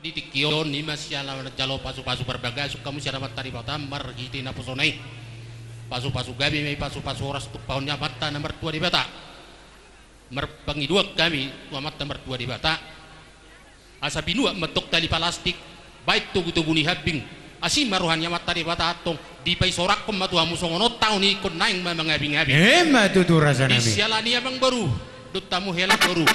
di tikion ni masyala jalo pasu-pasu berbagai suka musyarat tari batam margiti na pusonai pasu-pasu gabi may pasu-pasu oras tukpaunnya mata nomor 2 di bata merpangidua kami tua mata nomor 2 di bata asa binua metok tali plastik baik tugu-tugu ni habing asi maruhannya mata di bata atong di pai sorak kom matu hamu songono taun ikut naing mangabing-abing matu tu rasa nami disialani abang baru dutamu helak baru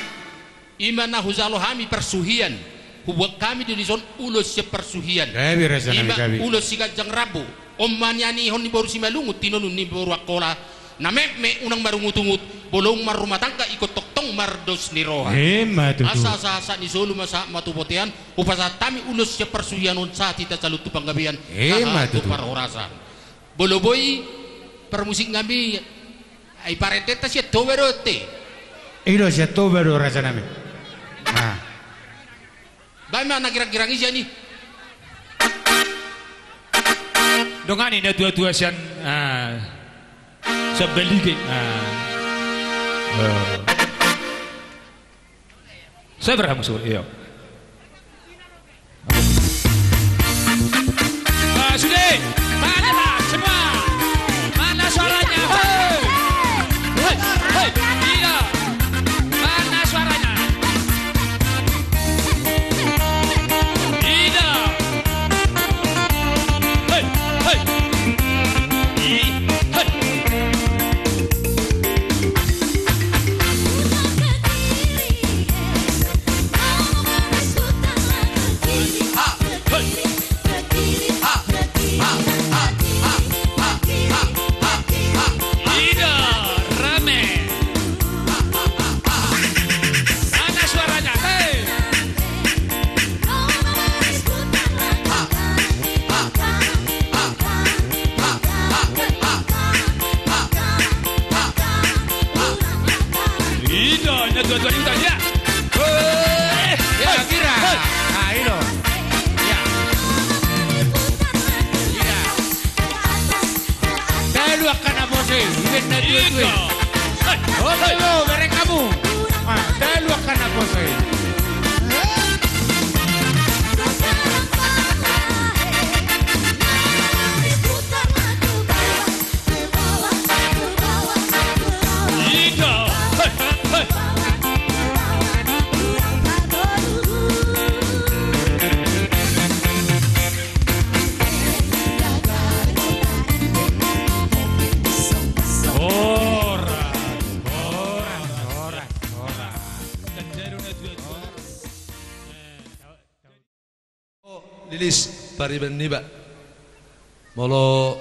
imana huzalo hami persuhian hubak kami di zon ulos si persuhian ima ulos si gajang rabu omanyani hon ni baru si malungut tinonun ni baru akola na me unang marungut-ungut bolong marumah tangga ikut toktong mardos ni roha asa ni solo masa matupotean upasa tami ulos si persuhian on saat kita salut tu panggabian tu parorasan boloboy permusik ngambi ay pareteta siya toberote ilo siya tobero rasa nami bagaimana kira-kira ini nih? Dongani na dua-dua siyan sa beligay. Saya berhamu sur, iyo. Sudah, mana lah semua? Mana suaranya? Hei, hei, iya. Mana suaranya? Lilis pariban niba molo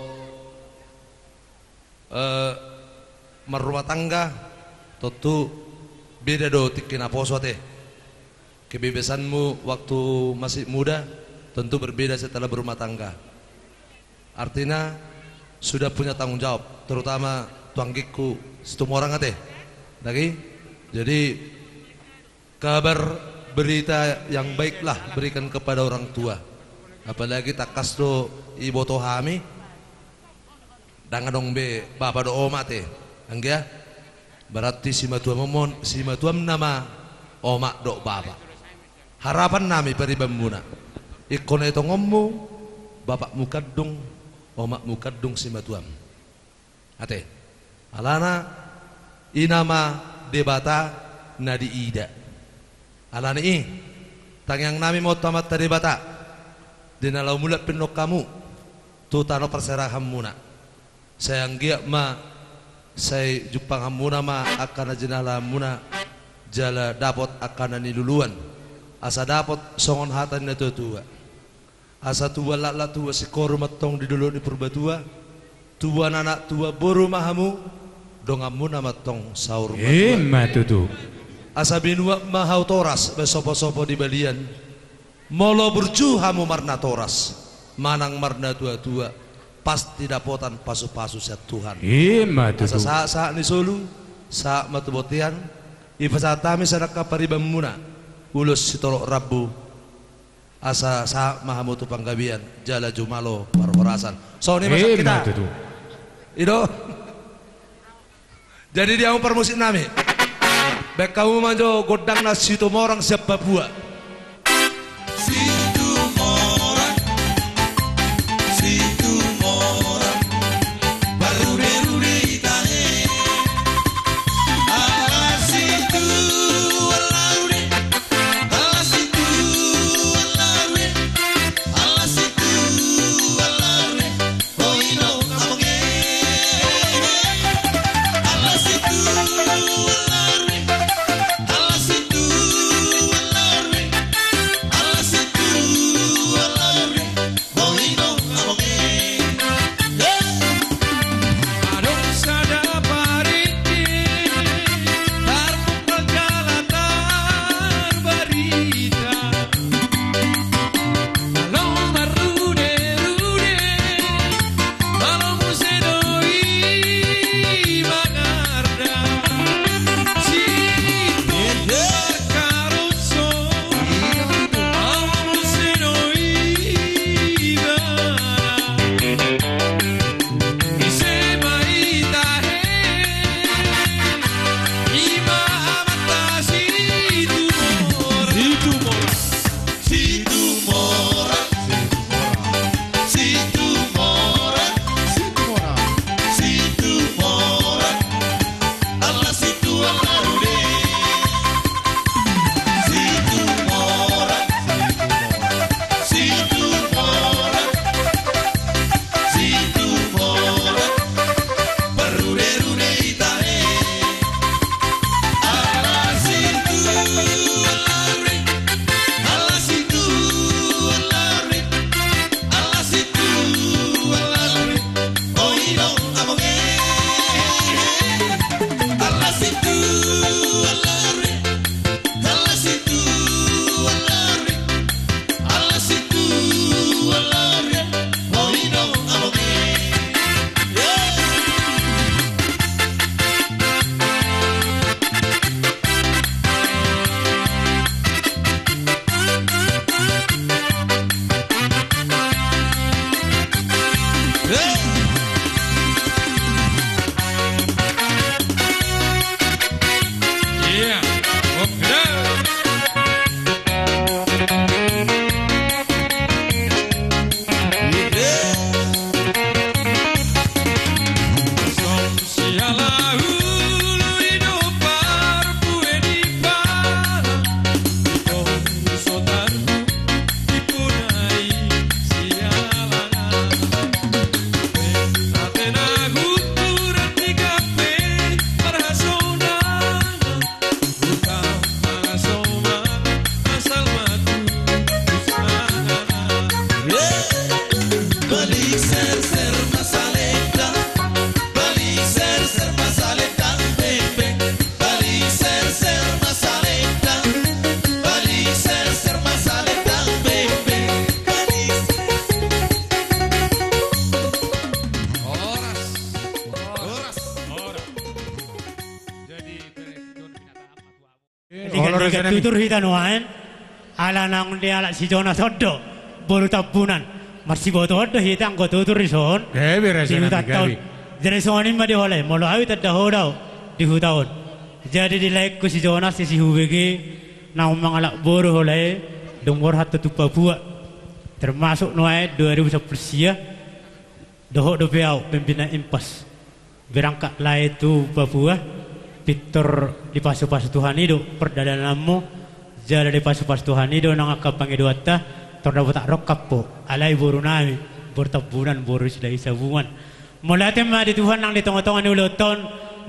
marumah tangga tentu beda do tikina poso teh kebebasanmu waktu masih muda tentu berbeda setelah berumah tangga artinya sudah punya tanggung jawab terutama tuanggiku setumua orang teh lagi jadi kabar berita yang baiklah berikan kepada orang tua apalagi takas do ibu tohami dangadong be bapa do oma teh anggia berarti si matuam nama oma do bapa harapan nami peribambuna ikon itu ngommu bapak mukadung oma mukadung si matuam ate alana inama debata nadi ida alana tangyang nami mau tamat tadi bata dinalau mulat penok kamu tu tano perserahan muna sayang gia ma saya jupang hamuna ma akan jenala muna jala dapat akan ni duluan asa dapat songon hatan na tua asa tua lala tua si koru matong di dulu di purbatua tua anak tua boru mahamu dongamu nama matong saur matutu asa binua mahau toras besopo-sopo di balian molo burju hamu marna toras manang marna tua-tua pasti dapotan pasu-pasu set Tuhan asa sa ni solu sa matubotian ipasatami sadaka paribamuna ulus sitorok rabbu asa sa mahamu tu panggabian jala jumalo parhorasan so ni masa kita itu jadi dia permusik nami baik kamu manjo godang nasi tu orang siapa buat rasa nami. tutur hita nuain ala nang dia ala si Jonas odo bolu tabunan marsi boto odo hita angko tutur rison Gabi rasa nami gabi. jadi soanin ma di hole molo awi tadda hodau di hutaun jadi di like ku si Jonas si hubegi nang mangalak boru hole dongor hatta tu Papua termasuk nuai 2010 sia dohok do beau pembina impas berangkat lah itu Papua Victor di pasu-pasu Tuhan itu perdana namo jala di pasu-pasu Tuhan itu nang akapangi duata terdapat tak rokap po alai boru nami bertabunan boru sudah isabungan mulai tema di Tuhan nang di tengah-tengah ni uloton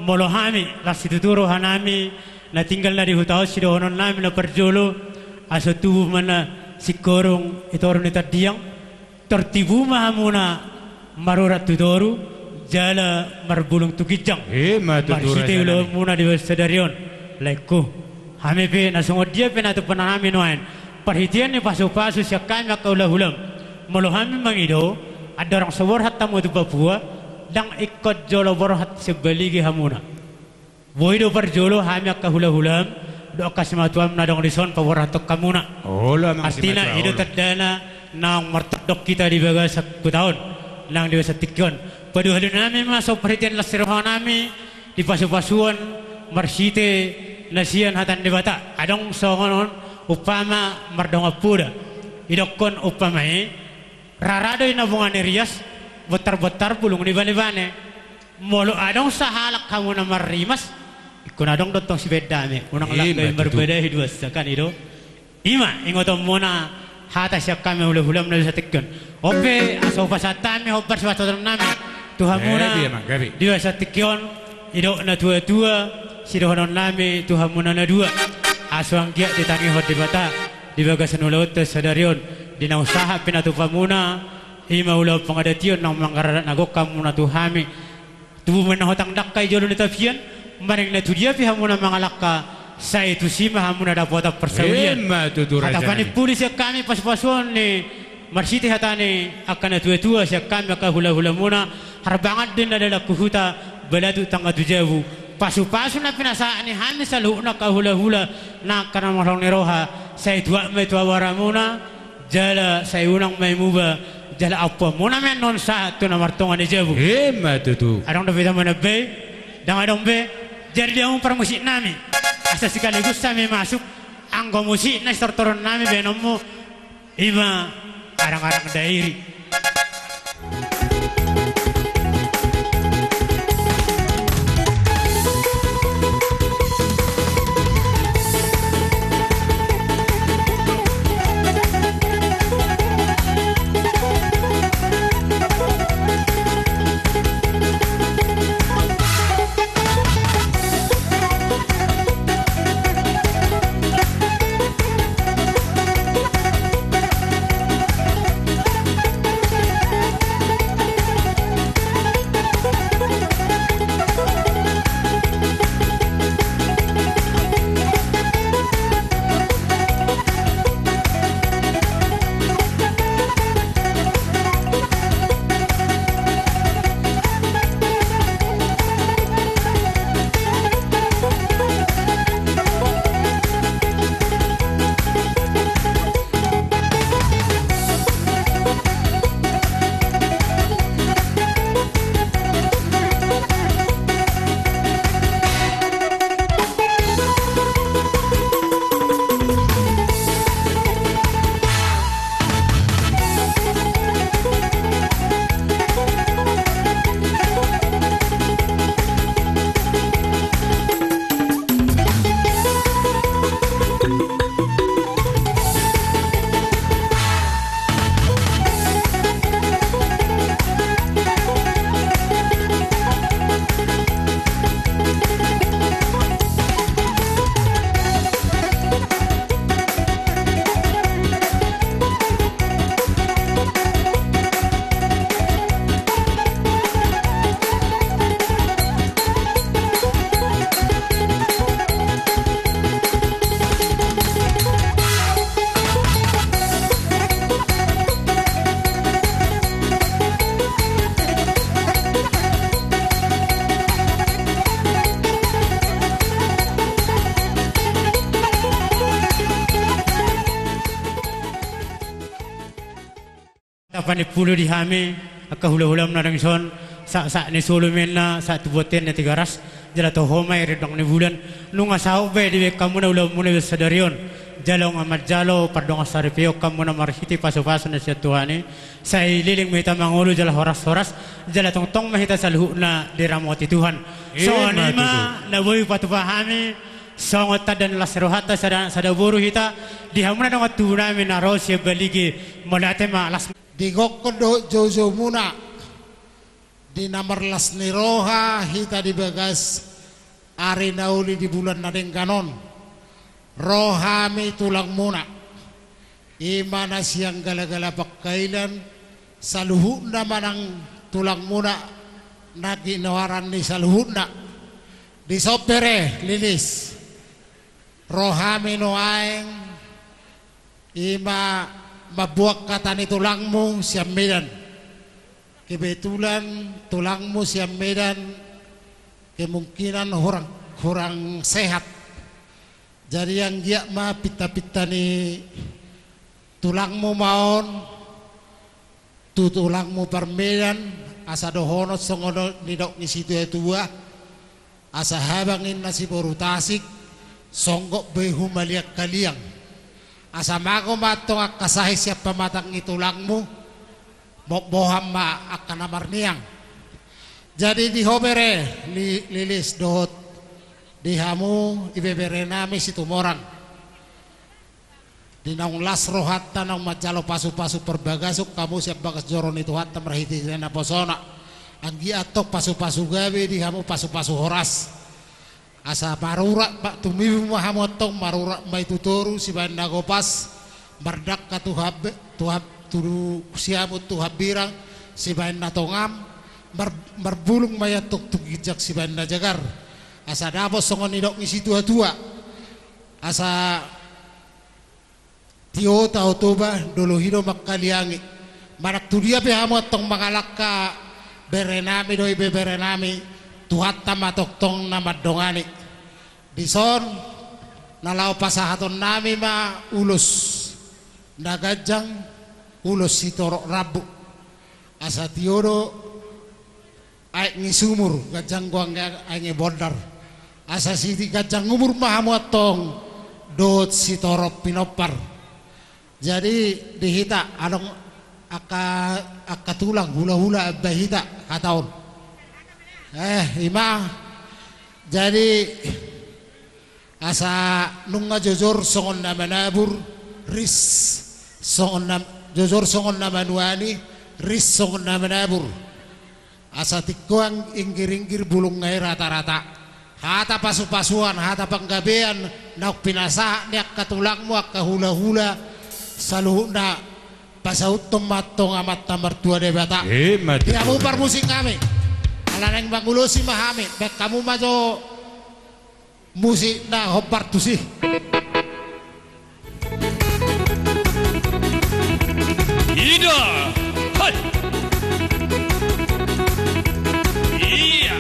molo hami lasi tuturo hanami na tinggal na di hutao si dohonon nami na perjolo aso tubuh mana si korong itu orang tadiang tertibu mahamuna marurat tutoru jala marbulung tukijang marsite ulo muna di sadarion laiku hami pe nasungod dia pe na tu panami noan perhitian ni pasu-pasu siya kami kaulah-ulam molo hami mangido ada orang sawar hatta mo tu Papua dang ikut jolo borhat sebaligi hamuna boido perjolo hami kaulah-ulam do kasmatuam na dong rison pawarhatok kamuna artina ido tadana nang martadok kita di bagas ku tahun nang di basa tikyon padu halun nami masuk perhatian lasirohan nami di pasu-pasuan marsite nasian hatan di bata adong songonon upama mardong apuda idokon upamai rarado inabungan rias botar-botar pulung di bane-bane molo adong sahalak kamu na marimas ikun adong dotong si bedame unang lakay berbeda hidup kan itu ima ingotom muna hata siya kami hula-hulam na sa tikyon ope aso pasatami hopar sa patotan nami Tuhan muna di sa tikyon ido na tua-tua si dohonon nami Tuhan muna na dua aso ang giya ditangi hot di bata di bagasan ulot sa darion di na usaha pinatupa muna ima ulaw pangadation ng mangararat nagokam muna tuhami tubuh menahotang dakay jolo ni tafian maring na tudia pi hamuna mangalaka sa itu sima hamuna dapat persawian hatapani pulis ya kami pas-pason ni marsiti hatani akan tua-tua siya kami hula-hula muna harbangat din adalah kuhuta baladu tangga tujabu pasu-pasu na pinasaan ni hami sa luho na kahula-hula na kanamahlang ni roha sa itwa may tuwawara muna jala sa unang may muba jala apa muna men non sa ito na martongan ni jabu adong napita mo na bay dang adong bay jadi dia umpar musik nami asa sekaligus kami masuk anggo musik na istortoron nami benomo ima arang-arang dairi Tapan puluh di hami, akka hula-hula menarang son, sa ni solo menna, sa tubutin na tigaras, jala to homay redong ni bulan, nung asaw be di kamu na ulam muna sadarion, jalong amat jalo, pardong asaripio kamu na marhiti paso-paso na siya tuhani, sa ililing mahita mangulo jala horas-horas, jala tong mahita sa luhu na diramoti Tuhan. So anima na boy patupahami, songot tadan lasrohata sa daburu hita, di hamuna na watuna minaro siya baligi molate malas. Di Gokodo Jojo muna di namarlas ni Roha hita di bagas ari nauli di bulan na ding kanon Roha mi tulang muna imana siyang galagala pakailan sa luhut na manang tulang muna na ginawaran ni sa luhut na di sopere lilis Roha mi noaeng ima mabuak kata ni tulangmu siam medan kebetulan tulangmu siam medan kemungkinan kurang sehat jadi yang dia ma pita-pita ni tulangmu maon tu tulangmu permedan asa dohono songono nidok ni situ tua asa habangin nasi boru tasik songgok behu maliak kaliang asamago matong akasahi siapa matang itulangmu boham ma akan amarniang jadi di hobere lilis dohot di hamu ibebere nami situ morang di naung las rohatta naung majalo pasu-pasu perbagasuk kamu siap bagas joron itu hatta merhiti na posona anggi atok pasu-pasu gawe di hamu pasu-pasu horas asa marurak pak tumibu mahamotong marurak mai tutoru si banda gopas mardak ka tuhab turu siamut tuhab birang si banda tongam marbulung mayatok tugijak si banda jagar asa dabos songon idok ngisi tua-tua asa tio tau toba dolo hido makkaliangi marak tudia pe hamotong mangalak ka berenami doi berenami tuhat tamatok tong nama dongani dison nalau pasahaton nami ma ulus nagajang ulus sitorok rabu asa tiodo ay ngisumur gajang guang ay ngebodar asa siti gajang umur mahamotong dot sitorok pinopar jadi dihita anong aka tulang hula-hula abahita kataon ima jadi asa nunga jojor songon nama nabur ris songon nam jojor songon nama nuani ris songon nama nabur asa tikuang inggir-inggir bulung ngai rata-rata hata pasu-pasuan hata panggabean nauk pinasa niak katulangmu ak hula-hula saluhna pasaut tomatong amat tamar tua debata dia mupar musik kami alanang bangulosi mahami baik kamu majo musik na hopar tu sih Ida hai iya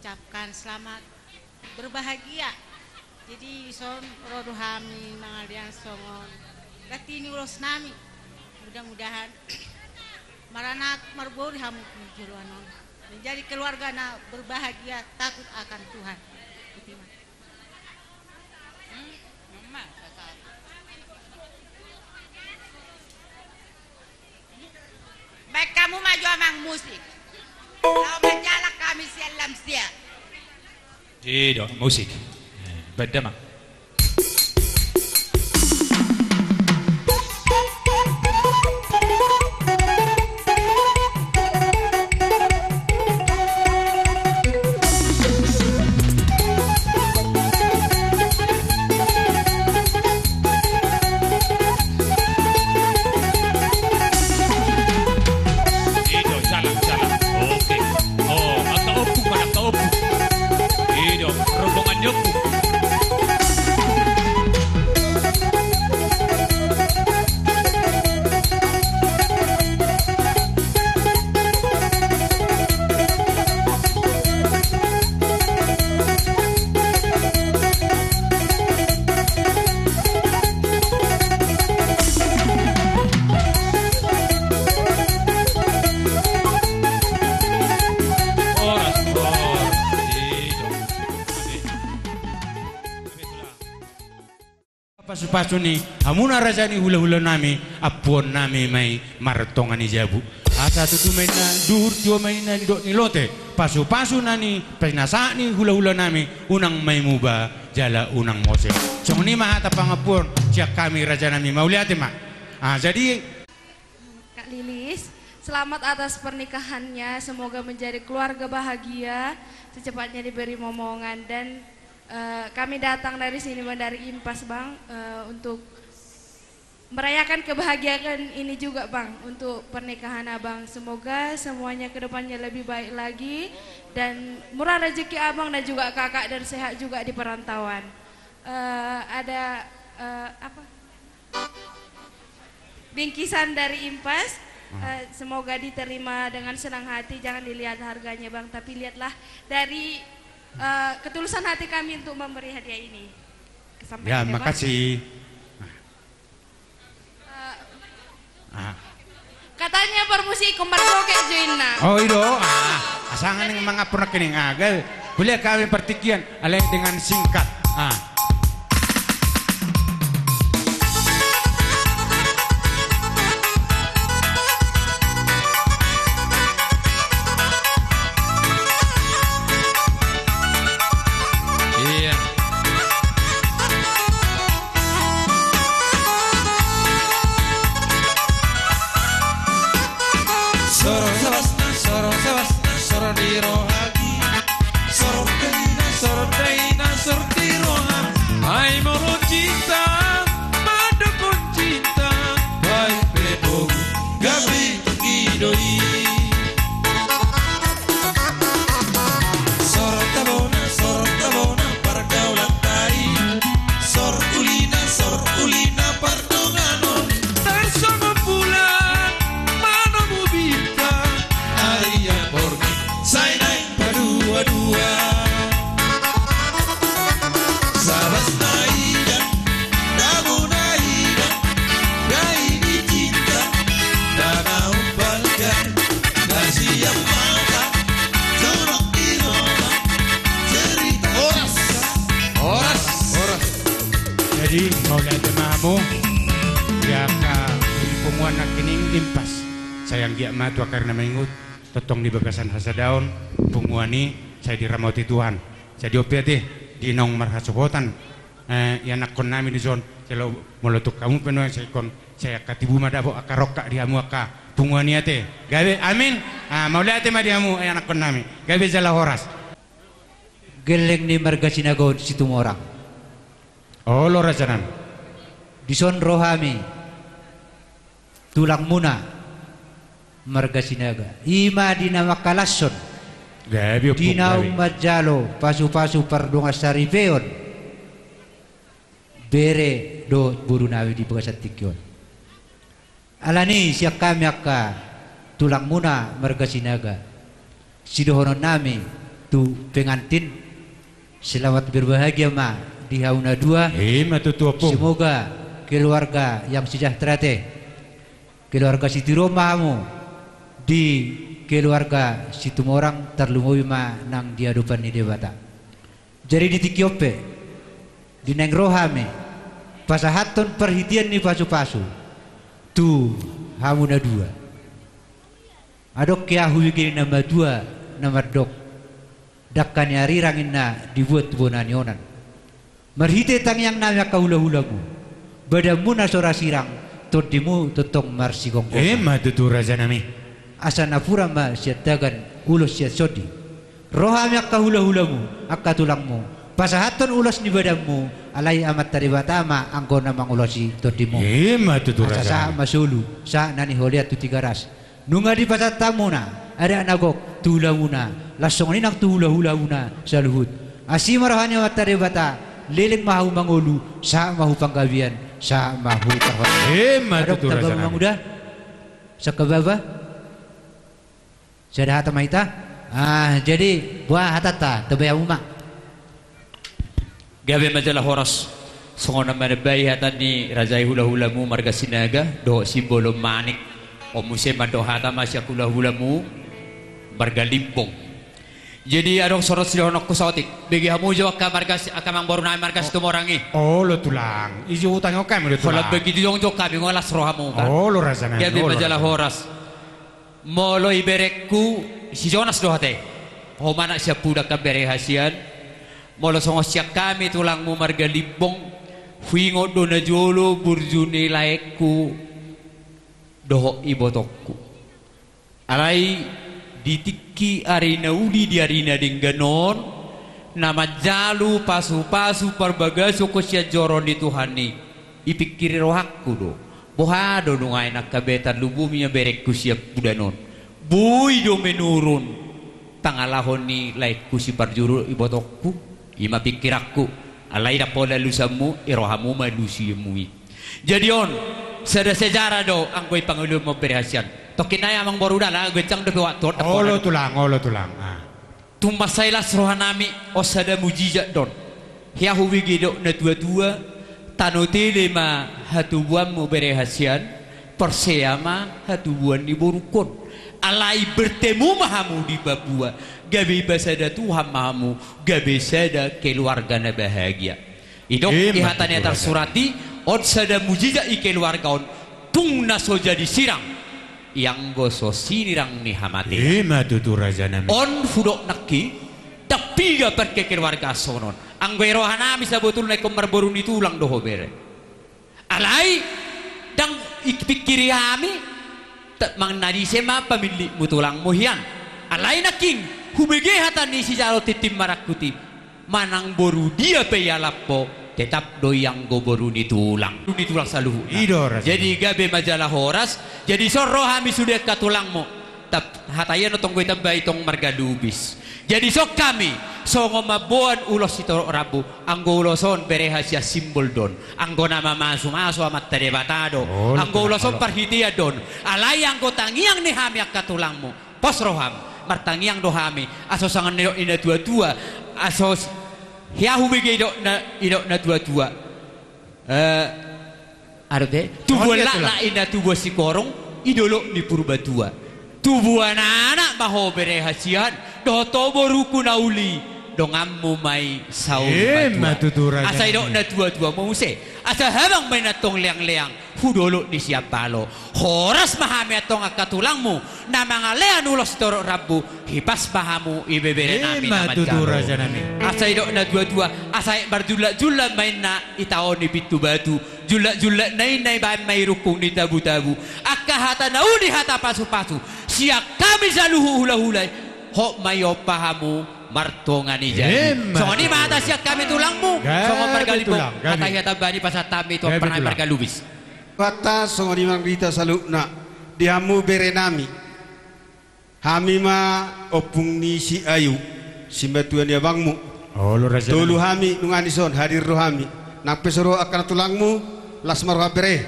mengucapkan selamat berbahagia. Jadi son rodo hami mangalian songon gatini ulos nami. Mudah-mudahan maranak marbori hamu juruanon. Menjadi keluarga na berbahagia takut akan Tuhan. Baik kamu maju amang musik. Kalau menjalak kami sialam sia. Tidak, musik. Beda mak. Pasu ni hamuna rajani hula-hula nami apuan nami mai martongani jabu asa tutu main na dur tio main na dok ni lote pasu nani penasa ni hula-hula nami unang mai muba jala unang mose song ni mahata pangapun siak kami raja nami mauliate mak. Jadi Kak Lilis, selamat atas pernikahannya, semoga menjadi keluarga bahagia, secepatnya diberi momongan. Dan kami datang dari sini dari Impas Bang, untuk merayakan kebahagiaan ini juga Bang, untuk pernikahan Abang. Semoga semuanya kedepannya lebih baik lagi dan murah rezeki Abang dan juga kakak, dan sehat juga di perantauan. Ada bingkisan dari Impas, semoga diterima dengan senang hati. Jangan dilihat harganya Bang, tapi lihatlah dari ketulusan hati kami untuk memberi hadiah ini. ya, makasih. Katanya permusi kembar joget Joina. Oh itu, asangan yang mengapur kening agal. Boleh kami pertikian, alih dengan singkat. Jadi mau lihat jemaahmu ya ka pumuan nak kining Impas sayang dia mah tua karena mengut totong di bagasan hasa daun pumuani saya diramauti Tuhan saya diopiati di nong marhasubotan ya nak kon nami di zon kalau molotuk kamu penuh saya katibu madabo akaroka diamu aka pumuani ate gawe amin mau lihat mah diamu anak kon nami gawe jala horas geleng ni marga sinagon situ orang. Oh lo rajanan Dison rohami tulang muna marga sinaga ima dina makalason dina umajalo pasu-pasu pardunga saripeon bere do burunawi di bagasat tikyon alani siak kami akka tulang muna marga sinaga sidohonon nami tu pengantin selamat berbahagia ma di hauna dua. Semoga keluarga yang sejahtera teh, keluarga situ romamu di keluarga situ orang terlumui ma nang dia depan ni debata. Jadi di tikiope di neng rohame pasahaton perhitian ni pasu-pasu tu hamuna dua. Adok kia huwigi nama dua nama dok dakkan yari rangina dibuat bonanionan merhite tang yang namanya kaulah-ulamu badamuna sora sirang todimu totong marsigong tutu raja nami asana pura ma siatagan ulos siat sodi rohami akka hula-hulamu akka tulangmu pasahaton ulos ni badamu alai amat taribatama anggona mangulosi todimu tutu raja sa masulu sa nani holiat tu tiga ras nunga di pasat tamuna ada nagok tulamuna lasong ni nak tula-hula-una sa luhut asima rohani amat taribata liling mahu mangulu sa mahu panggawian sa mahu kahot tutu raja nami udah sa kababa sa dahata mahita jadi buah hatata tabaya umak gabe majalah horas songona manabay hatan ni rajai hula-hulamu marga sinaga do simbolo manik o musim madohata masya hula-hulamu marga limbong. Jadi adong sorot silahonok kusotik bagi hamu jawab ka marga akamang baru naik marga situ morangi lo tulang isi utang okam lo tulang kalau begitu dong jok kami ngolas rohamu kan lo rasanya gabe majalah horas molo iberekku si Jonas dohate o mana siya pudak ka berehasian molo songos siya kami tulangmu marga limbong huingo do na jolo burjuni laikku doho ibotokku alai ditiki arina udi di arina dingganon nama jalu pasu-pasu perbagaso ko siya joron di Tuhani ipikiri rohakku do bohado nungay nakabetan lubumi berekku siya budanon buy do menurun tangalahon ni laikku si parjuru ibotokku ima pikirakku alai da pola lusamu irohamu malusiamui jadi on sada sejarah do angkoy pangulo mo perhasian tokinaya amang boruda la gecang de waktu lo tulang tumasailas rohanami osada mujizat don hiya huwigi do na dua-dua tanotele ma hatubuan mo perhasian perseama hatubuan di borukon alai bertemu mahamu di Babua gabe basada Tuhan mahamu gabe sada keluarga na bahagia idok ihatannya tersurati on sada mujizat i keluarga on tung naso jadi sirang yang goso sinirang ni hamati tutu raja nami on fudok nakki tapi ga perke keluarga sonon anggoy rohanami sa betul na kombarborun itu ulang doho bere alai dang ikpikiri hami mang nadisema pamilik mutulang muhian alai naking hubege hatan ni si jalo titim marakuti manang boru dia peyalapo tetap doyang goboru nitulang saluhu jadi gabe majalah horas jadi soro hami sudah katulangmo tap hatayan otong goy tambay itong marga lubis jadi sok kami so ngomabuan ulos ito rabu anggo uloson berehasya simbol don anggo nama masu amat terebatado anggo uloson parhitia don alay anggo tangiang ni hami ak katulangmo pos roham martangiang dohami asosangan ina dua-dua asos hiya hubigi idok na dua-dua arde tubuh la ina tubuh si korong idolo di purba tua tubuh anak maho berehasian doto boruku nauli dongammu mai sau asa idok na dua-dua mause asa habang may natong leang-leang hudolo ni siya palo horas mahami atong akatulangmu na mga lean ulos toro rabu hipas pahamu ibebere namin na madjalo asa idok na dua-dua asa barjula-jula main na itaon ni bitu batu jula-jula nay bahan may rukong ni tabu-tabu akahata na uni hata pasu-pasu siya kami sa luhu-hula-hulay ho mayo pahamu martongan ni jadi so ni mata siya kami tulangmu so margalibong katahiyata bani pasatami ito pernah margalubis kata so ni mangrita salukna dihamu berenami hami ma opung ni si ayu simbatuan ya bangmu tulu hami nunganison hadir rohami nak pesoro akan tulangmu lasmaroha bere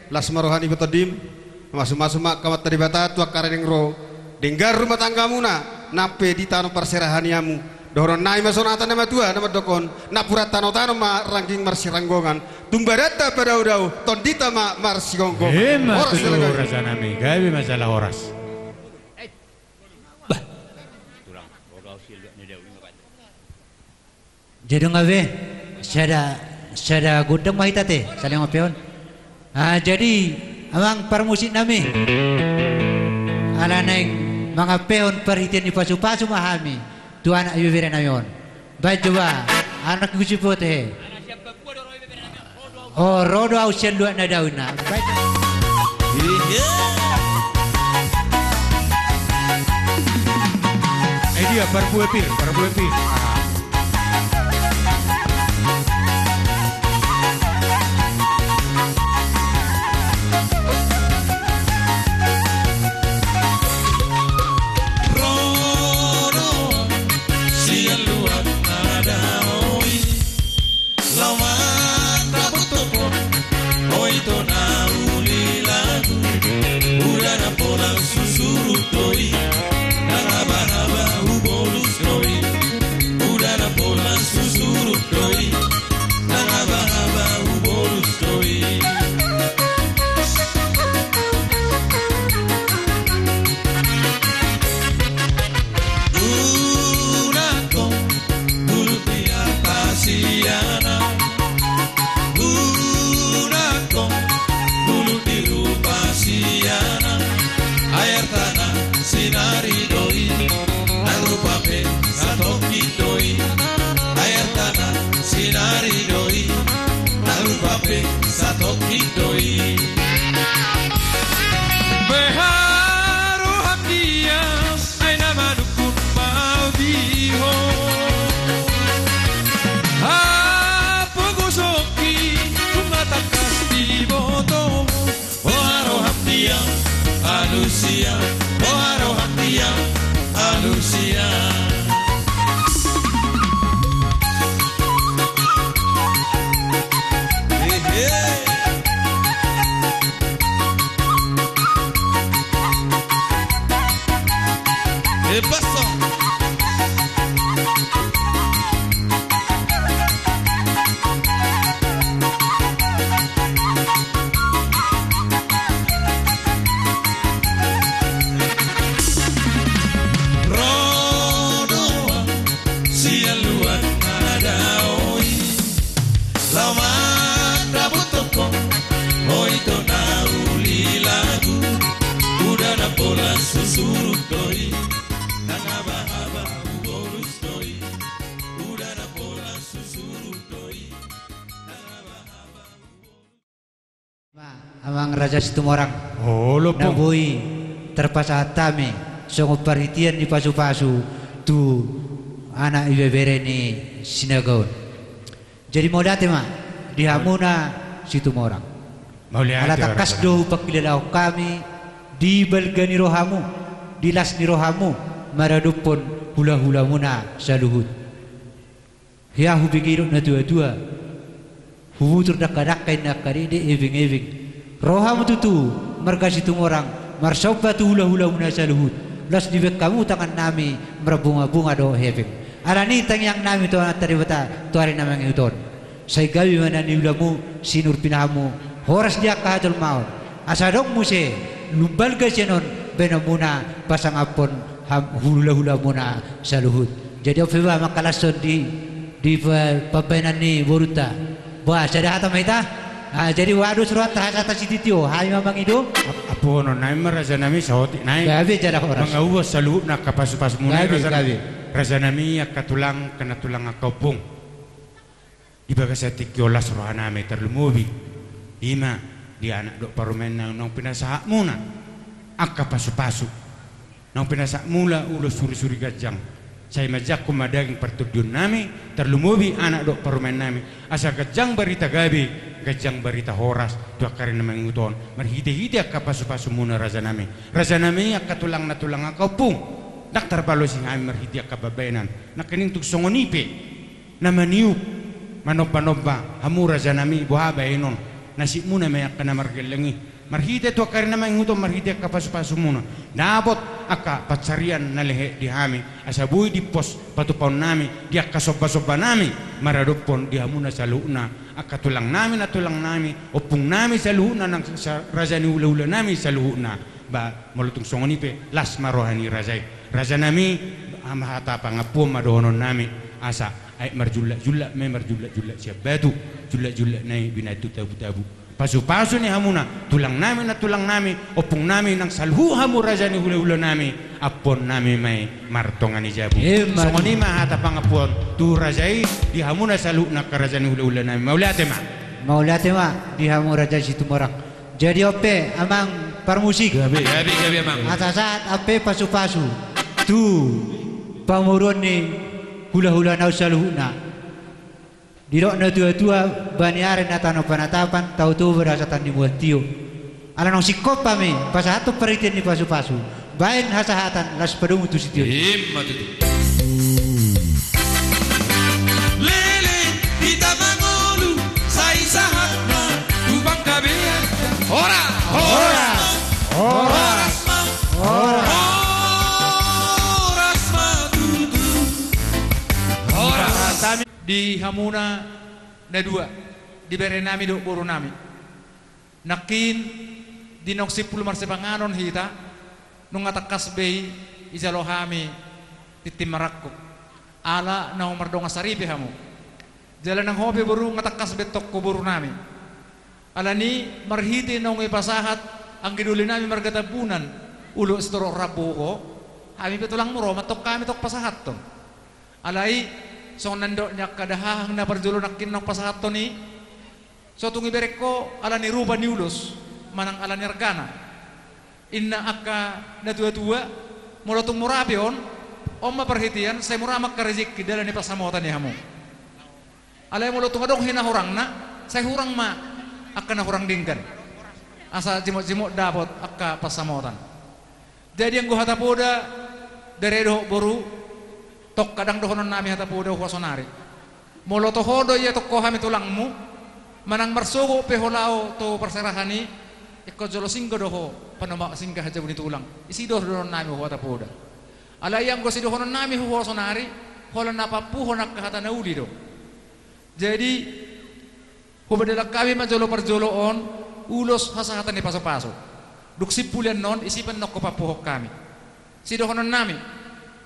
lasmarohani betodim masuk-masuk mak kamat teribata tua kareng ro denggar rumah tanggamu na nape di tanah perserahaniamu doron nai masonata nama tua nama dokon napura tano ma ranking marsiranggongan tumbarata pada udau tondita ma marsingonggo horas Razanami gawe masalah horas jadi ngawe sada gudang mahitate saling ngopion jadi amang permusik nami ala neng mga peon perhitian di pasu-pasu mahami tu anak bibir nayon bajuwa anak gusipote oh rodo ausian dua na dauna dia perbuepir amang raja Situmorang nabui terpasatame songo paritian di pasu-pasu tu anak ibebere ni sinagaun jadi mau date mak di hamuna Situmorang ala takas dohu pakilalau kami di balgani rohamu di lasni rohamu maradupun hula-hula muna saluhut hiahu bigiruk na dua-dua hubutur dakadakai nakaride eving-eving rohamu tutu marga Situmorang marsabatu hula-hula muna saluhut las dibek kamu tangan nami merbunga-bunga do heving alani tang yang nami to ataribata to ari namang uton say gawi manani ulamu sinur pinamu horas dia kahadul maut asadok muse lumbal gasenon benamuna pasang apon hula-hula muna saluhut jadi ofiwa makalason di pabenan ni boruta bah sada hata maita jadi waduh surat tahasata sititio hai mamang itu apo no nai Razanami sahoti nai gawe jara horas mangawa saluhut na kapasu-pasu muna Razanami akatulang kana tulang akopung ibaga sa tikyolas rohanami terlumubi ima di anak dok parumen nang pinasaha muna akka pasu-pasu nang pinasaha mula ulo suri-suri gajang saya majak kumadaging pertudyun nami terlumubi anak dok parumen nami asa gajang barita gabi gajang barita horas dua kari namang uton marhiti-hiti akka pasu-pasu muna Razanami akka tulang na tulang akopung nak terbalo sing ay marhiti akka babayanan nakaning tugsongonipe na maniuk manobba-nobba hamu Razanami buhaba inon nasi muna may akka na margalangi marhite to karena manguto marhite ka pasu muna nabot aka pacarian nalehe di hami asabui di pos patupon nami dia kasoba nami maradopon dia muna saluna aka tulang nami opung nami saluna nang rajani ula nami saluna ba molutong songoni pe las marohani raja nami amahata pangapu madohonon nami asa ay marjulla siap batu julla nai binatu tabu pasu ni hamuna tulang nami opung nami nang salhu hamu rajani hula nami apon nami mai martongani jabu songoni mahata pangapuan tu rajai di hamuna salu nak rajani hula nami maulate ma di hamu raja situ morak jadi ope amang parmusik gabi amang atasat ape pasu tu pamurun ni hula nau saluhna dirok na tua baniare na tano panatapan tau tu berasatan di muatio ala nong sikop pami pasahato peritin ni pasu bain hasahatan las padung tu sitio himmat itu lele kita mangolu sai sahatna tubang kabean ora di hamuna na dua di berenami do boro nami nakin di noksipul marsepanganon hita nung atakas bay izalohami titimarakko ala na umardong asaripi hamu jalan ng hobi boro ngatakas betok ko boro nami ala ni marhiti nung ipasahat ang giduli nami margatabunan ulo istoro rabo ko kami petulang muro matok kami tok pasahat to alai so nando nya kadahang na parjulo nakin ng pasahat to ni so tungi berek ko ala ni ruba ni ulos manang ala ni argana inna akka na tua mulatung murabion omma perhitian saya muramak ka rezeki dalan ni pasamotan ni hamu alay mulatung adong hinahurang na saya hurang ma akka na hurang dingkan asa jimot dapot akka pasamotan jadi yang gua hatapoda deredo boru tok kadang dohonon nami hata pudo wasonari molo to hodo ya to kohami tulangmu manang marsugo peholao to perserahani ikko jolo singgo doho panama singgah haja buni tulang isi dohonon nami hata puda alayang go si dohonon nami wasonari holan napapu honak hata nauli do jadi hubadala kami majolo perjoloon ulos hasahatan ni paso-paso duk sipulian non isipan nokko papuhok kami si dohonon nami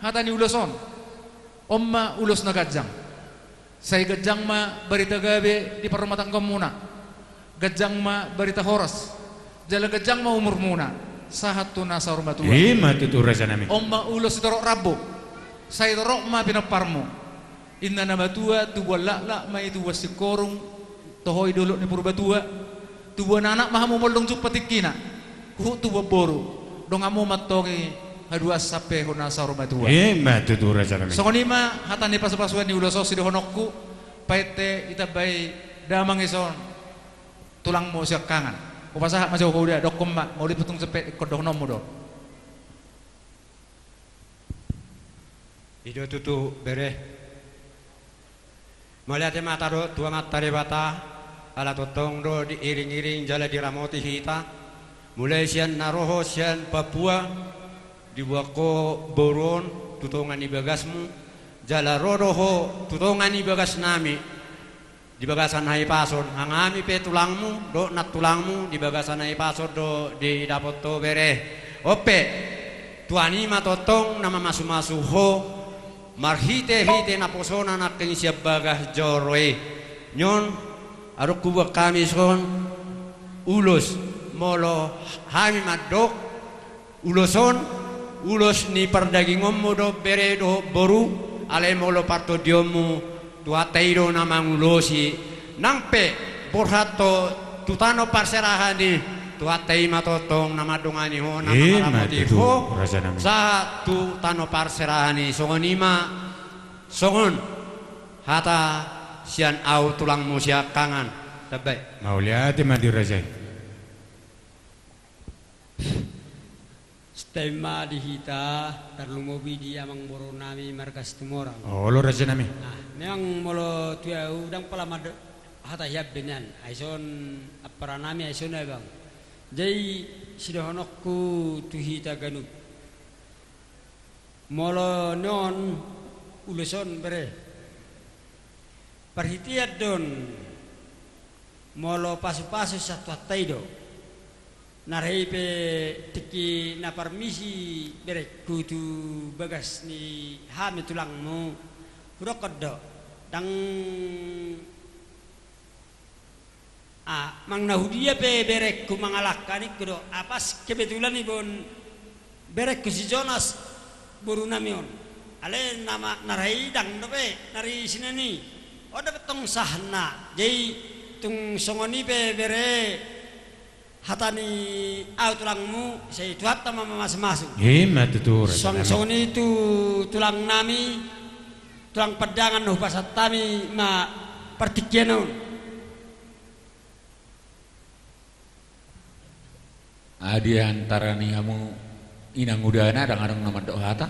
hata ni uloson omma ulos na gajang say gajang ma barita gabi di parumatan ko muna gajang ma barita horas jala gajang ma umur muna sahat tu nasa rumah tua itu raja nami omma ulos torok rabo say torok ma pinaparmo inna nama tua tuwa la ma itu wasikorung tohoy dulu ni purbatua tuwa nanak mahamu moldong jupatikina hu tuwa boru dong amu matoki hadua sape hona saruma tua matu tu raja nami songonima hatan ni pasu-pasuan ni uloso sidohonokku paite itabai damang ison tulang mo siak kangan upasah majo ko udah dokom ma mau diputung cepet kodohnom mo do ido tutu bere maliate mata do tua mata bata ala totong do diiring-iring jala diramoti hita mulai sian naroho sian Papua dibuako boron tutongan ibagasmu jala rodoho tutongan ibagas nami di bagasan hai pasod hangami pe tulangmu do nat tulangmu di bagasan hai pasod do di dapot to bere ope tuani matotong nama masu ho marhite na posona na king siap bagas jorwe nyon aruk kuba kami son ulos molo hami madok uloson ulos ni perdagingommu do bere do boru ale molo parto diomu tua teiro namang ulosi nampe borhato tutano parserahani tua teima totong nama dongani ho nama ramoti ho sa tu tano parserahani songonima songon hata sian au tulang musia kangan tabai mau lihat mandi raja tema dihita terlumobi dia mang boro nami markas tumorang lo raja nami memang molo tuya udang pala mad hata hiab benan aison apara nami aison bang Jadi sidahonokku tuhita ganut. Molo non uluson bere. Perhitian don molo pasu-pasu satu taido. Narei pe tiki na permisi bere kutu bagas ni hami tulangmu rokodo dang mang nahudia pe berek ku mangalakkan ikudo apas kebetulan ibon berek ku si Jonas buru namion ale nama narai dang dope nari sinani oda betong sahna jadi tung songoni pe bere hatani au tulangmu saya tuat tama masuk matutur songoni itu tulang nami tulang pedangan nuh pasatami ma pertikianon adi antara nih kamu inang udana kadang-kadang nama doa hata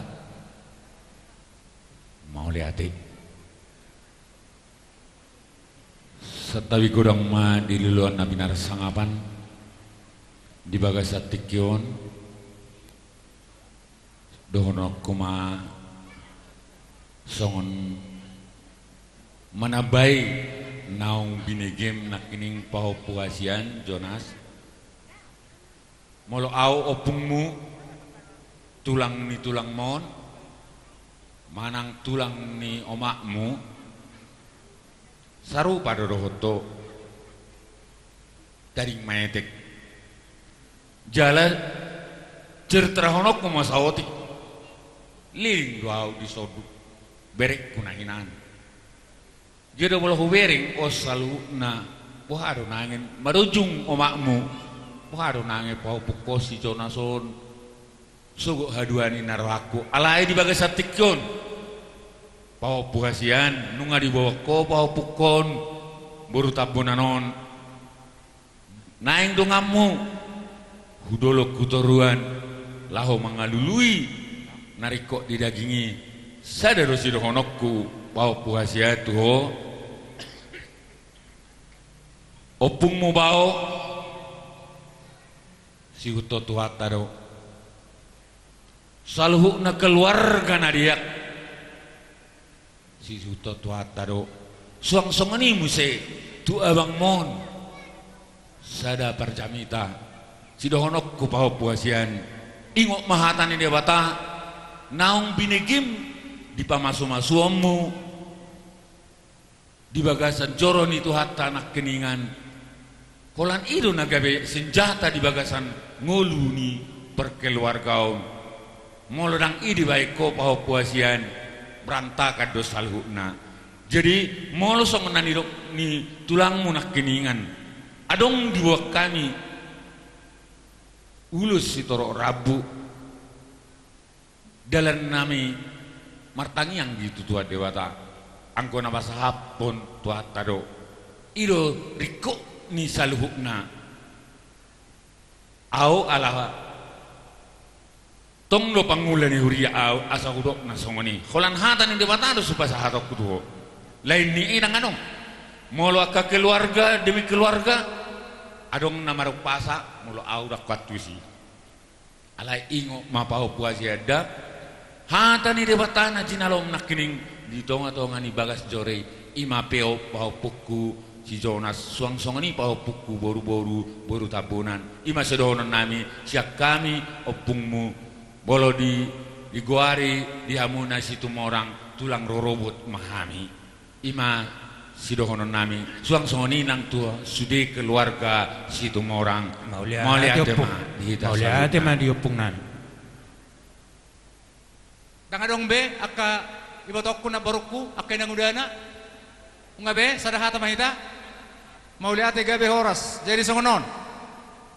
mau lihat setawi godang ma di luluan nabi narsangapan di bagasat tikyon dohonok kuma songon manabai naung binegem nakining pahopuasian Jonas molo au opungmu tulang ni tulang mon manang tulang ni omakmu saru pada dohoto dari maetek jalan certerahonok kumasawati liling doau disodu berek kunanginan jadi bola hubering osalu na pohado nangin marujung omakmu pohado nangin pau pukosi Jonason sugu haduani narohaku alai di bagas satikyon pau puhasian nunga di bawah ko pau pukon buru tabunanon naing dongamu hudolo kutoruan laho mangalului nariko didagingi sadaro sidohonokku pau puhasia tuho opungmu bau si huto tuhataro salhu na keluarga nadiak si huto tuhataro suang-suang ini muse tu abang mon sada parjamita sidohonok ku pau puasian ingok mahatan ini dewata naung binegim di pamasu-masuommu di bagasan joron itu hatta nak keningan kolan itu nagabe senjata di bagasan ngoluni perkeluargaon molodang idi baik ko pau puasian berantakan dosa luhukna jadi molo songonan ni tulangmu nak keningan adong dibuat kami ulus si torok rabu dalam nami martangi yang gitu tua dewata angko nama sahab pun tua tado ido riko ni saluhukna au ala tong lo pangulan ni huria au asa hudok na songoni kholan hatan ni dewata do supaya sahatok kutuho lain ni inang anong molo aka keluarga demi keluarga adong nama rupasa mulo au dak kwatusi alai ingo mapau puasi ada hata ni debatana jinalom nakining di tonga-tonga ni bagas jore ima peo pau puku si Jonas suang-suang ni pau puku boru tabunan ima sedohonan nami siak kami opungmu bolo di goari di hamuna situ morang tulang rorobot mahami ima sidohonon nami suang songoni nang tua sudi keluarga situ morang mau lihat tema diopung nami dangadong be aka ibotokku na baruku aka nang udana unga be sadahata mahita mau lihat gabe horas jadi songonon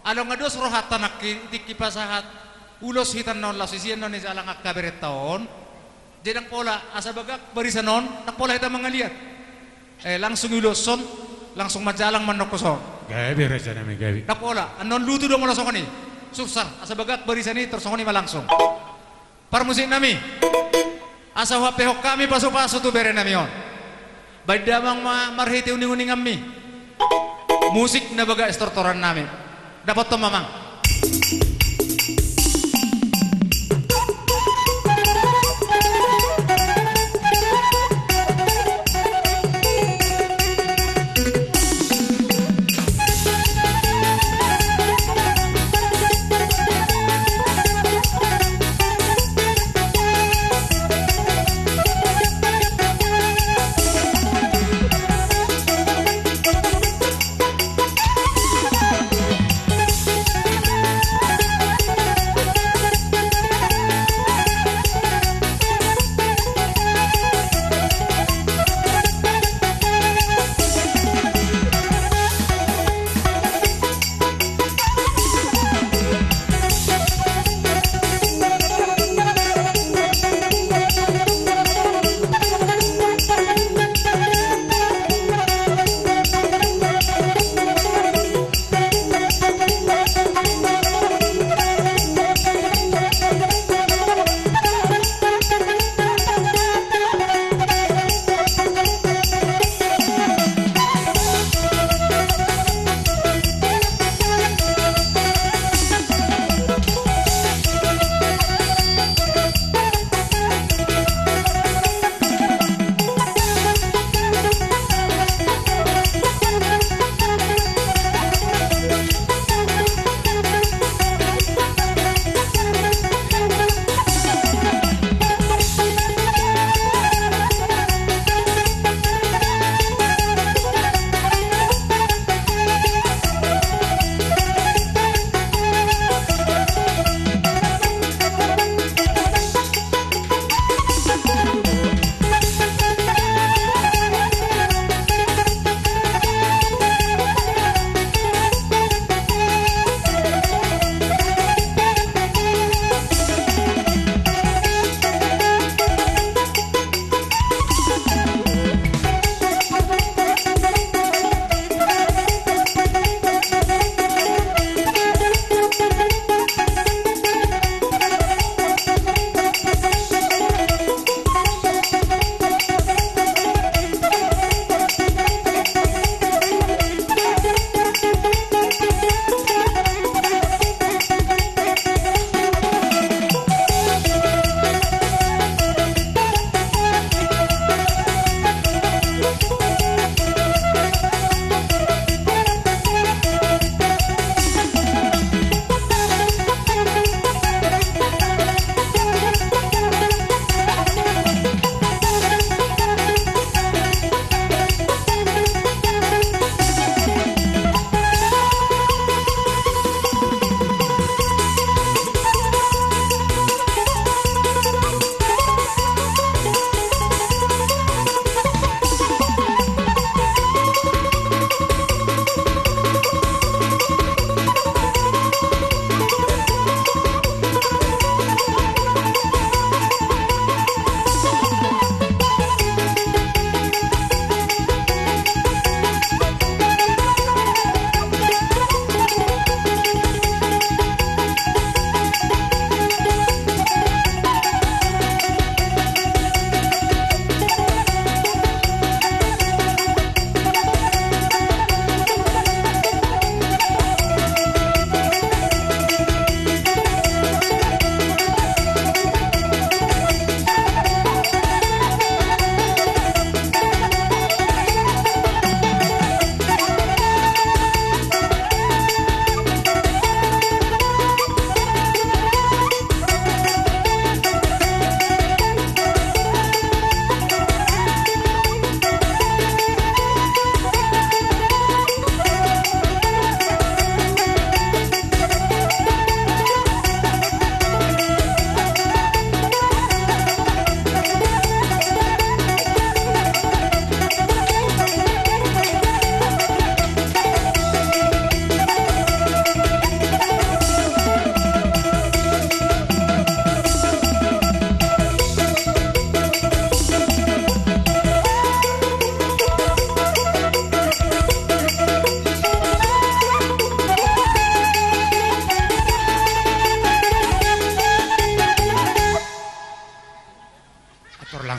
alo ngados rohata nakki dikipasahat ulos hitan non lasisian non isalang akka beretaon jedang pola asa bagak barisan non nak pola hita mangaliat langsung iloson langsung majalang manokoson gabi rasa nami gabi nakola anon lutu dong mo songoni susar asa bagak barisani tersongoni malangsung par musik nami asa hapehok kami paso-paso tu bere nami on baidamang marhiti uning-uning kami musik na baga estortoran nami Dapat to mamang.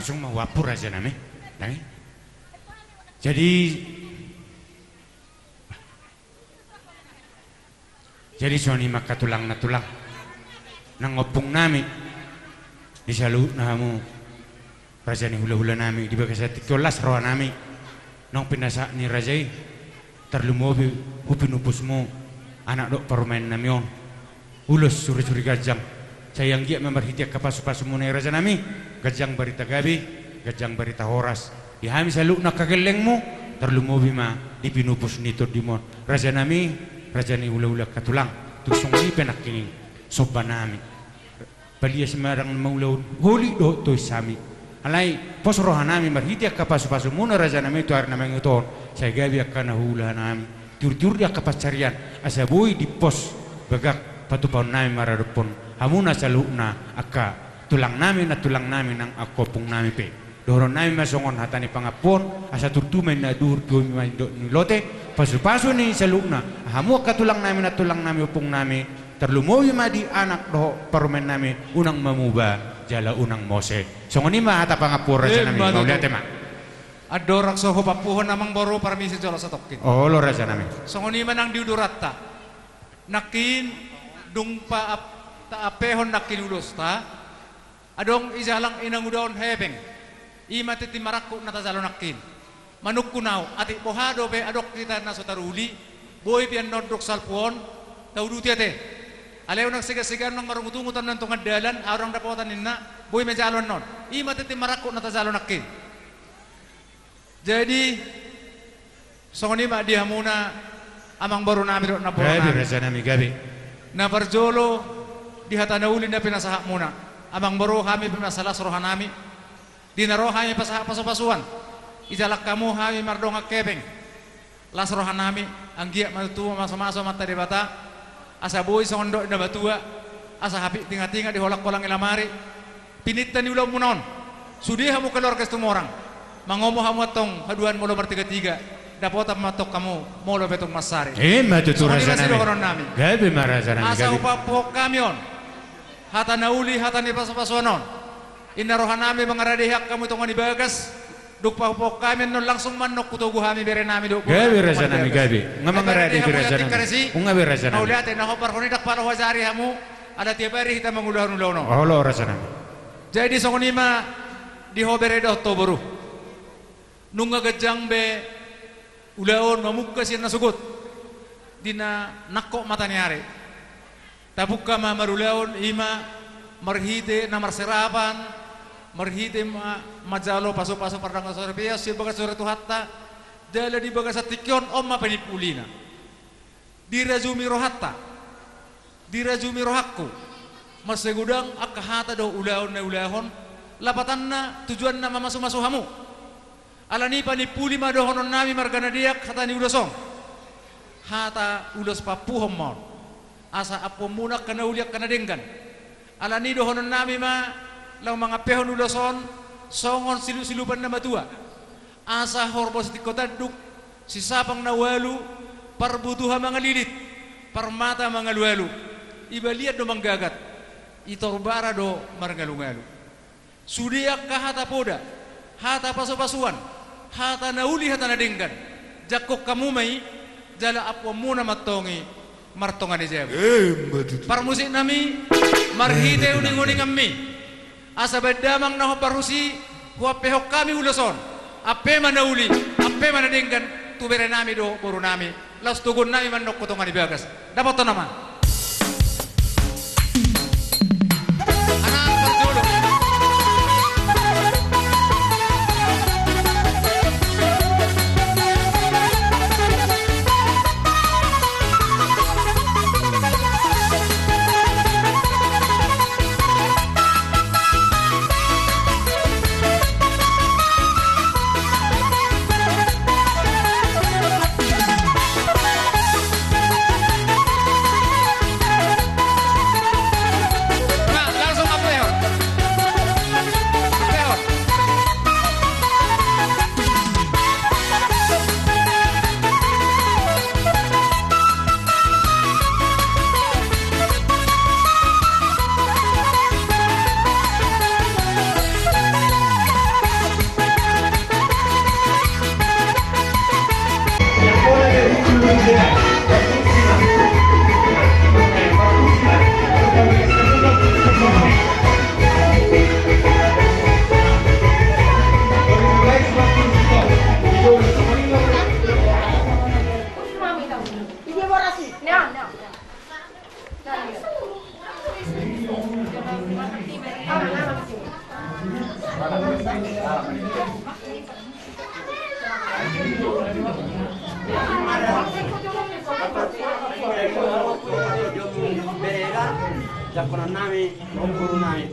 langsung mau wapur aja nami. Jadi Jadi soni maka tulang na tulang. Nang opung nami di salu namu raja ni hula-hula nami di bagas hati kelas roh nami nong pinasa ni rajai terlumobi hupinupusmu anak dok permain namion ulus suri-suri gajang sayang dia memerhitiak kapasu-pasu munai raja nami gajang barita gabi gajang barita horas di hami salu nak kagelengmu terlumobi ma di pinupus nitur dimon raja nami raja ni hula-hula katulang tusung ni penak kini soba nami Balia semarang maulaun holi do to sami alai pos roha nami marhitia kapasu-pasu muna raja nami tu arna menguton saya gabi akan hula nami tur-tur dia kapacarian asa boy di pos bagak patupon nami maradupon hamuna saluna aka tulang nami nang akopung nami pe doron nami masongon hatani pangapon asa turtumen na dur do nilote pasu-pasu ni saluna hamu ka tulang nami upung nami terlumoy madi anak do permen nami unang mamuba jala unang mose songoni ma hata pangapur raja nami mauliate ma adorak soho papuhon namang baru parmisi jala satokin oh lo raja nami songoni manang diuduratta nakin dung pa ta apehon nakin ulus ta adong ijalang inang udaon hebeng ima titi marakku nata jalo nakin manuk kunau ati bohado be adok kita nasotaruli boy pian nodok salpuon taudu tiate Aleo nang siga-siga nang marungutungutan ng tungad dalan, arang dapotan nina, boy medjalon non. Ima titi marako na tazalo nakin. Jadi, songoni ma dia muna amang baru nami do na baru nami. Gabi. Na parjolo di hatanauli na pinasahak muna. Amang baru kami pinasalas roha nami. Di naroh kami pasahak pasu-pasuan. Ijalak kamu kami mardongak kebeng. Las roha nami, ang giyak matutuwa maso-maso mata di bata. Asa boy sa kondo na batua asa hapi tinga-tinga di holak-kolang ilamari pinitan ni ulam munon sudi hamu keluar ke orang mangomo hamu atong haduan molo bertiga-tiga dapat matok kamu molo betong masari matutu raja nami gabi maraja nami asa upapok kamyon hata nauli hata ni paso-pasonon inna rohanami mangaradihak kamu tongan di bagas duk pahupok kami non langsung manok kutugu kami bere nami duk gabi raja nami gabi ngamang radi raja nami ungabi raja nami nauliate na hopar koni dak palo wazari hamu ada tiap hari kita mengulahun-ulahun oh lo raja nami jadi songonima di hobere do to boru nunga gajang be ulahun mamukka sin nasugut dina nakko matani are tabukka ma marulahun ima marhite namar serapan marhite majalo paso-paso pardang sorbiya si bagas sore tu hatta dala di bagas tikyon omma penipulina dirajumi rohatta dirajumi rohakku masegudang akahata do ulahon na ulahon lapatanna tujuanna mamasu-masu hamu alani panipuli madohonon nami margana diak hatani ulosong hata ulos papuhom mon asa apomuna kana uliak kana denggan alani dohonon nami ma law mga pehon uloson songon silu-silupan na matua asa horbos di kota duk sisapang nawalu parbutuha mga lilit parmata mga luwalu ibaliat do manggagat itorbara do margalungalu sudiak kahata poda hata paso-pasuan hata nauli hata nadenggan jakok kamu may jala apwa muna matongi martongan ni jabu parmusik nami marhite uning-uning ammi asa bedamang na parusi huapehok kami uloson ape manauli ape manadenggan tubere nami do boru nami las tugun nami manok kutongan ibagas dapat to naman anak perjolo Jakonan nami, guru nami.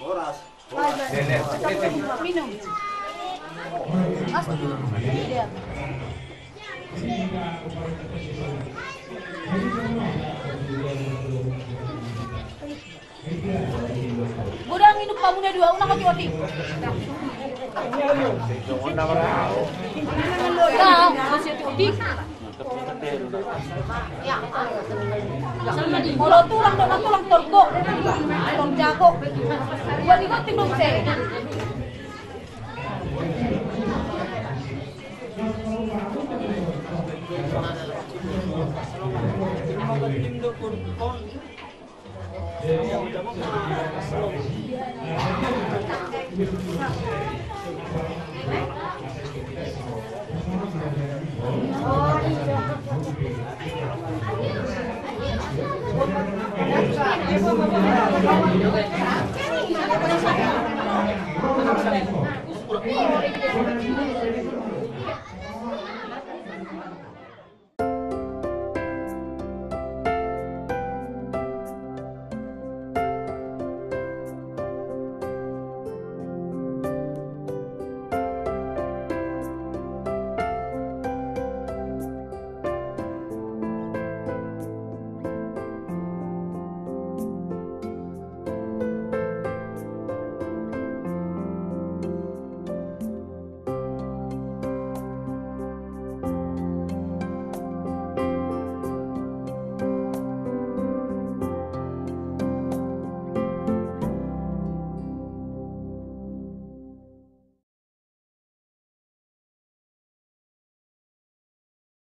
Horas. Minum. Budang hidup kamu na dua unang oti-oti. Kau masih oti-oti. Kalau tulang dan tulang torgo, tulang jago. Buat ikut tinum saya.